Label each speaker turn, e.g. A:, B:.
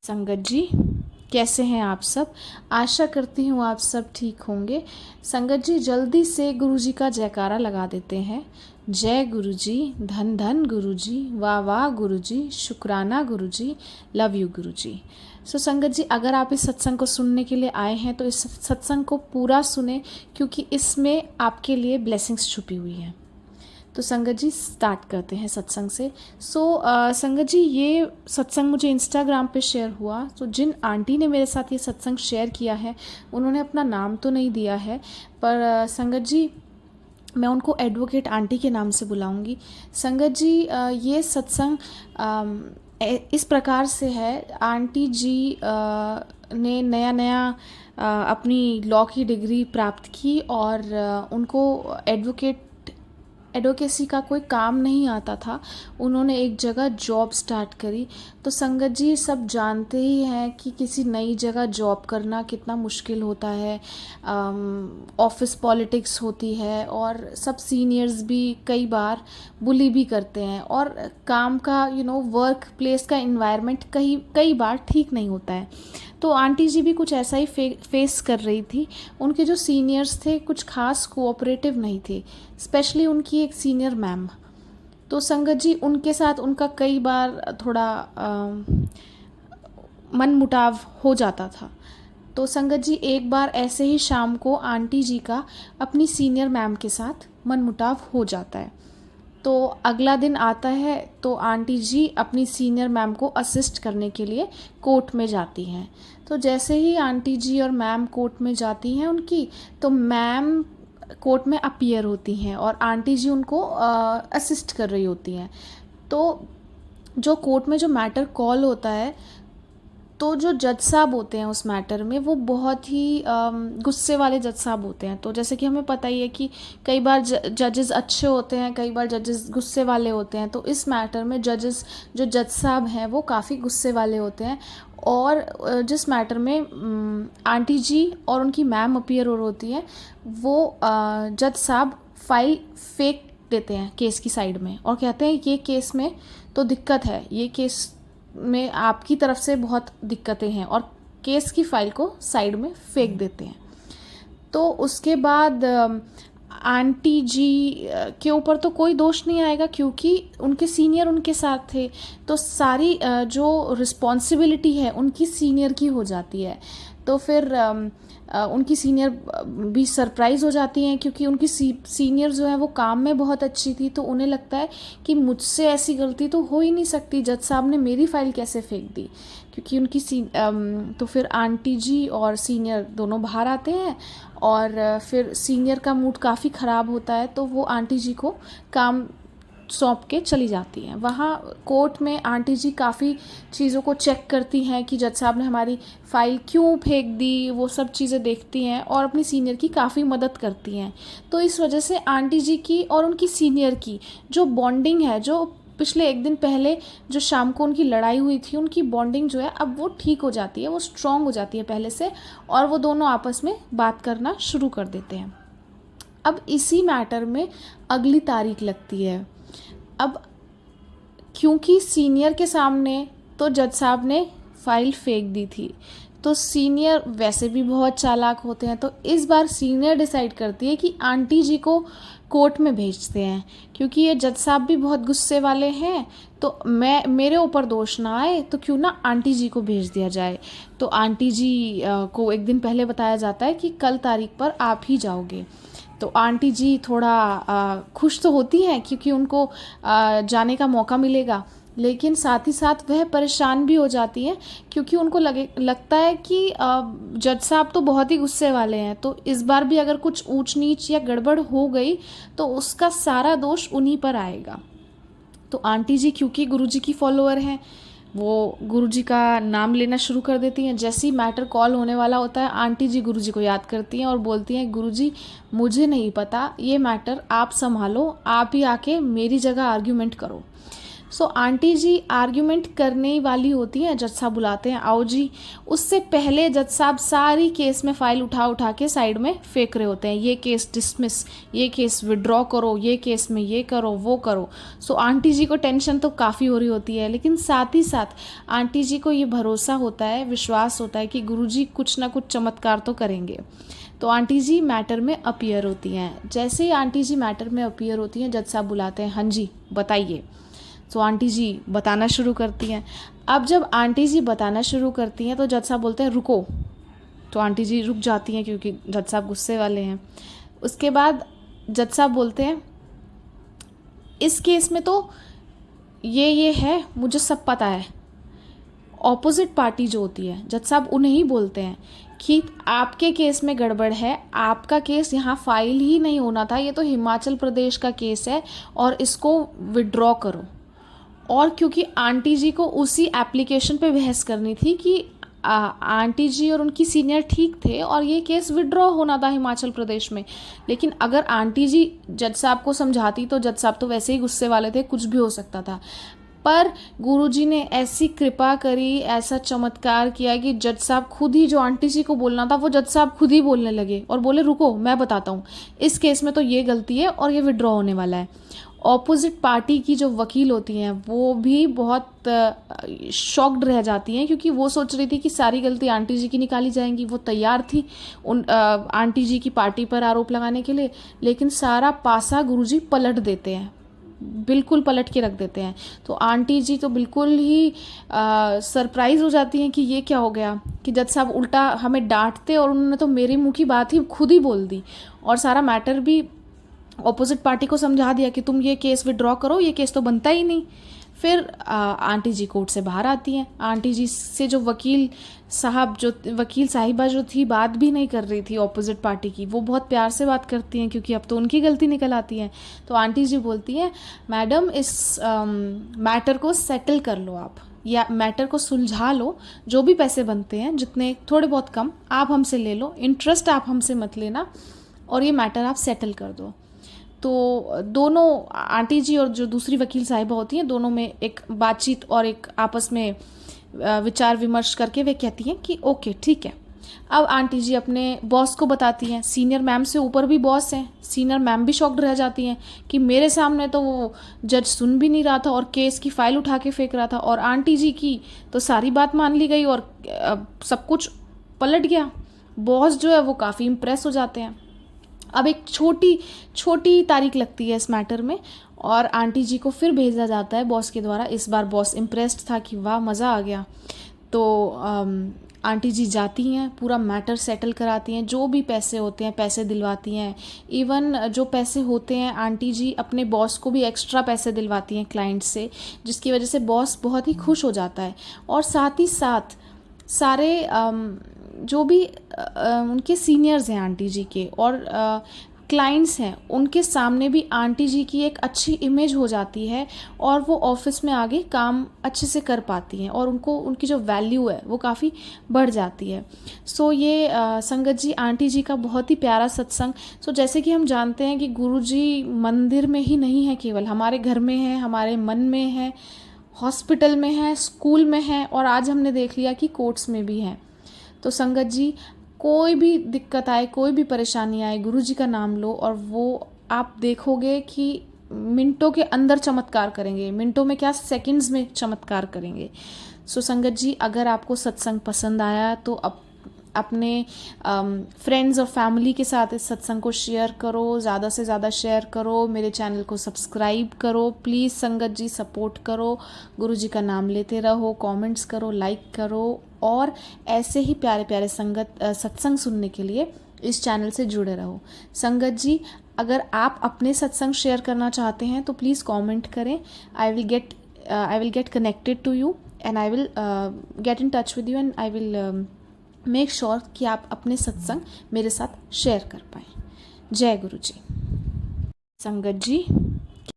A: संगत जी, कैसे हैं आप सब। आशा करती हूँ आप सब ठीक होंगे। संगत जी, जल्दी से गुरु जी का जयकारा लगा देते हैं। जय गुरु जी, धन धन गुरु जी, वाह वाह गुरु जी, शुक्राना गुरु जी, लव यू गुरु जी। संगत जी, अगर आप इस सत्संग को सुनने के लिए आए हैं तो इस सत्संग को पूरा सुने, क्योंकि इसमें आपके लिए ब्लेसिंग्स छुपी हुई हैं। तो संगत जी, स्टार्ट करते हैं सत्संग से। संगत जी, ये सत्संग मुझे इंस्टाग्राम पे शेयर हुआ। तो जिन आंटी ने मेरे साथ ये सत्संग शेयर किया है, उन्होंने अपना नाम तो नहीं दिया है, पर संगत जी, मैं उनको एडवोकेट आंटी के नाम से बुलाऊंगी। संगत जी, ये सत्संग इस प्रकार से है। आंटी जी ने नया नया अपनी लॉ की डिग्री प्राप्त की और उनको एडवोकेसी का कोई काम नहीं आता था। उन्होंने एक जगह जॉब स्टार्ट करी। तो संगत जी, सब जानते ही हैं कि किसी नई जगह जॉब करना कितना मुश्किल होता है। ऑफिस पॉलिटिक्स होती है और सब सीनियर्स भी कई बार बुली भी करते हैं, और काम का वर्क प्लेस का इन्वायरमेंट कई बार ठीक नहीं होता है। तो आंटी जी भी कुछ ऐसा ही फेस कर रही थी। उनके जो सीनियर्स थे कुछ खास कोऑपरेटिव नहीं थे, स्पेशली उनकी एक सीनियर मैम। तो संगत जी, उनके साथ उनका कई बार थोड़ा मन मुटाव हो जाता था। तो संगत जी, एक बार ऐसे ही शाम को आंटी जी का अपनी सीनियर मैम के साथ मन मुटाव हो जाता है। तो अगला दिन आता है तो आंटी जी अपनी सीनियर मैम को असिस्ट करने के लिए कोर्ट में जाती हैं। तो जैसे ही आंटी जी और मैम कोर्ट में जाती हैं उनकी, तो मैम कोर्ट में अपीयर होती हैं और आंटी जी उनको असिस्ट कर रही होती हैं। तो जो कोर्ट में जो मैटर कॉल होता है, तो जो जज साहब होते हैं उस मैटर में, वो बहुत ही गुस्से वाले जज साहब होते हैं। तो जैसे कि हमें पता ही है कि कई बार जजेस अच्छे होते हैं, कई बार जजेस गुस्से वाले होते हैं। तो इस मैटर में जो जज साहब हैं वो काफ़ी गुस्से वाले होते हैं। और जिस मैटर में आंटी जी और उनकी मैम अपीयर हो होती है, वो जज साहब फाइल फेंक देते हैं केस की साइड में और कहते हैं ये केस में तो दिक्कत है, ये केस में आपकी तरफ से बहुत दिक्कतें हैं, और केस की फाइल को साइड में फेंक देते हैं। तो उसके बाद आंटी जी के ऊपर तो कोई दोष नहीं आएगा, क्योंकि उनके सीनियर उनके साथ थे। तो सारी जो रिस्पॉन्सिबिलिटी है उनकी सीनियर की हो जाती है। तो फिर उनकी सीनियर भी सरप्राइज़ हो जाती हैं, क्योंकि उनकी सीनियर जो है वो काम में बहुत अच्छी थी। तो उन्हें लगता है कि मुझसे ऐसी गलती तो हो ही नहीं सकती, जज साहब ने मेरी फ़ाइल कैसे फेंक दी, क्योंकि उनकी तो फिर आंटी जी और सीनियर दोनों बाहर आते हैं और फिर सीनियर का मूड काफ़ी ख़राब होता है। तो वो आंटी जी को काम सौंप के चली जाती हैं। वहाँ कोर्ट में आंटी जी काफ़ी चीज़ों को चेक करती हैं कि जज साहब ने हमारी फ़ाइल क्यों फेंक दी, वो सब चीज़ें देखती हैं और अपनी सीनियर की काफ़ी मदद करती हैं। तो इस वजह से आंटी जी की और उनकी सीनियर की जो बॉन्डिंग है, जो पिछले एक दिन पहले जो शाम को उनकी लड़ाई हुई थी, उनकी बॉन्डिंग जो है अब वो ठीक हो जाती है, वो स्ट्रॉन्ग हो जाती है पहले से, और वो दोनों आपस में बात करना शुरू कर देते हैं। अब इसी मैटर में अगली तारीख लगती है। अब क्योंकि सीनियर के सामने तो जज साहब ने फाइल फेंक दी थी, तो सीनियर वैसे भी बहुत चालाक होते हैं। तो इस बार सीनियर डिसाइड करती है कि आंटी जी को कोर्ट में भेजते हैं, क्योंकि ये जज साहब भी बहुत गुस्से वाले हैं। तो मेरे ऊपर दोष ना आए, तो क्यों ना आंटी जी को भेज दिया जाए। तो आंटी जी को एक दिन पहले बताया जाता है कि कल तारीख पर आप ही जाओगे। तो आंटी जी थोड़ा खुश तो होती हैं, क्योंकि उनको जाने का मौका मिलेगा, लेकिन साथ ही साथ वह परेशान भी हो जाती हैं, क्योंकि उनको लगता है कि जज साहब तो बहुत ही गुस्से वाले हैं। तो इस बार भी अगर कुछ ऊंच नीच या गड़बड़ हो गई तो उसका सारा दोष उन्हीं पर आएगा। तो आंटी जी, क्योंकि गुरुजी की फॉलोअर हैं, वो गुरुजी का नाम लेना शुरू कर देती हैं। जैसे ही मैटर कॉल होने वाला होता है, आंटी जी गुरुजी को याद करती हैं और बोलती हैं, गुरुजी मुझे नहीं पता, ये मैटर आप संभालो, आप ही आके मेरी जगह आर्ग्यूमेंट करो। सो आंटी जी आर्ग्यूमेंट करने वाली होती हैं, जज साहब बुलाते हैं, आओ जी। उससे पहले जज साहब सारी केस में फ़ाइल उठा उठा के साइड में फेंक रहे होते हैं, ये केस डिसमिस, ये केस विड्रॉ करो, ये केस में ये करो वो करो। सो आंटी जी को टेंशन तो काफ़ी हो रही होती है, लेकिन साथ ही साथ आंटी जी को ये भरोसा होता है, विश्वास होता है कि गुरुजी कुछ ना कुछ चमत्कार तो करेंगे। तो आंटी जी मैटर में अपीयर होती हैं। जैसे ही आंटी जी मैटर में अपीयर होती हैं, जज साहब बुलाते हैं, हाँ जी बताइए। तो आंटी जी बताना शुरू करती हैं। अब जब आंटी जी बताना शुरू करती हैं तो जज साहब बोलते हैं रुको। तो आंटी जी रुक जाती हैं क्योंकि जज साहब गुस्से वाले हैं। उसके बाद जज साहब बोलते हैं इस केस में तो ये है, मुझे सब पता है। ऑपोजिट पार्टी जो होती है, जज साहब उन्हें ही बोलते हैं कि आपके केस में गड़बड़ है, आपका केस यहाँ फाइल ही नहीं होना था, ये तो हिमाचल प्रदेश का केस है और इसको विड्रॉ करो। और क्योंकि आंटी जी को उसी एप्लीकेशन पे बहस करनी थी कि आंटी जी और उनकी सीनियर ठीक थे और ये केस विड्रॉ होना था हिमाचल प्रदेश में। लेकिन अगर आंटी जी जज साहब को समझाती तो जज साहब तो वैसे ही गुस्से वाले थे, कुछ भी हो सकता था। पर गुरुजी ने ऐसी कृपा करी, ऐसा चमत्कार किया कि जज साहब खुद ही, जो आंटी जी को बोलना था वो जज साहब खुद ही बोलने लगे और बोले रुको मैं बताता हूँ, इस केस में तो ये गलती है और ये विड्रॉ होने वाला है। ऑपोजिट पार्टी की जो वकील होती हैं वो भी बहुत शॉक्ड रह जाती हैं, क्योंकि वो सोच रही थी कि सारी गलती आंटी जी की निकाली जाएंगी। वो तैयार थी उन आंटी जी की पार्टी पर आरोप लगाने के लिए, लेकिन सारा पासा गुरुजी पलट देते हैं, बिल्कुल पलट के रख देते हैं। तो आंटी जी तो बिल्कुल ही सरप्राइज़ हो जाती हैं कि ये क्या हो गया, कि जज साहब उल्टा हमें डांटते और उन्होंने तो मेरे मुंह की बात ही खुद ही बोल दी और सारा मैटर भी ऑपोजिट पार्टी को समझा दिया कि तुम ये केस विड्रॉ करो, ये केस तो बनता ही नहीं। फिर आंटी जी कोर्ट से बाहर आती हैं। आंटी जी से जो वकील साहिबा जो थी, बात भी नहीं कर रही थी ऑपोजिट पार्टी की, वो बहुत प्यार से बात करती हैं क्योंकि अब तो उनकी गलती निकल आती है। तो आंटी जी बोलती हैं मैडम इस मैटर को सेटल कर लो आप, या मैटर को सुलझा लो, जो भी पैसे बनते हैं जितने थोड़े बहुत कम आप हमसे ले लो, इंटरेस्ट आप हमसे मत लेना और ये मैटर आप सेटल कर दो। तो दोनों आंटी जी और जो दूसरी वकील साहिबा होती हैं, दोनों में एक बातचीत और एक आपस में विचार विमर्श करके वे कहती हैं कि ओके ठीक है। अब आंटी जी अपने बॉस को बताती हैं, सीनियर मैम से ऊपर भी बॉस हैं। सीनियर मैम भी शॉक्ड रह जाती हैं कि मेरे सामने तो वो जज सुन भी नहीं रहा था और केस की फाइल उठा के फेंक रहा था, और आंटी जी की तो सारी बात मान ली गई और सब कुछ पलट गया। बॉस जो है वो काफ़ी इम्प्रेस हो जाते हैं। अब एक छोटी तारीख लगती है इस मैटर में और आंटी जी को फिर भेजा जाता है बॉस के द्वारा। इस बार बॉस इम्प्रेस्ड था कि वाह मज़ा आ गया। तो आंटी जी जाती हैं, पूरा मैटर सेटल कराती हैं, जो भी पैसे होते हैं पैसे दिलवाती हैं। इवन जो पैसे होते हैं आंटी जी अपने बॉस को भी एक्स्ट्रा पैसे दिलवाती हैं क्लाइंट से, जिसकी वजह से बॉस बहुत ही खुश हो जाता है। और साथ ही साथ सारे जो भी उनके सीनियर्स हैं आंटी जी के और क्लाइंट्स हैं, उनके सामने भी आंटी जी की एक अच्छी इमेज हो जाती है और वो ऑफिस में आगे काम अच्छे से कर पाती हैं और उनको उनकी जो वैल्यू है वो काफ़ी बढ़ जाती है। सो ये संगत जी आंटी जी का बहुत ही प्यारा सत्संग। सो जैसे कि हम जानते हैं कि गुरु जी मंदिर में ही नहीं है, केवल हमारे घर में है, हमारे मन में है, हॉस्पिटल में है, स्कूल में है और आज हमने देख लिया कि कोर्ट्स में भी है। तो संगत जी कोई भी दिक्कत आए, कोई भी परेशानी आए, गुरु जी का नाम लो और वो आप देखोगे कि मिनटों के अंदर चमत्कार करेंगे। मिनटों में क्या, सेकंड्स में चमत्कार करेंगे। सो संगत जी अगर आपको सत्संग पसंद आया तो अपने फ्रेंड्स और फैमिली के साथ इस सत्संग को शेयर करो, ज़्यादा से ज़्यादा शेयर करो, मेरे चैनल को सब्सक्राइब करो। प्लीज़ संगत जी सपोर्ट करो, गुरु जी का नाम लेते रहो, कमेंट्स करो, लाइक करो और ऐसे ही प्यारे प्यारे सत्संग सुनने के लिए इस चैनल से जुड़े रहो। संगत जी अगर आप अपने सत्संग शेयर करना चाहते हैं तो प्लीज़ कमेंट करें। I will get connected to you and I will get in touch with you and I will make sure कि आप अपने सत्संग मेरे साथ शेयर कर पाएँ। जय गुरु जी। संगत जी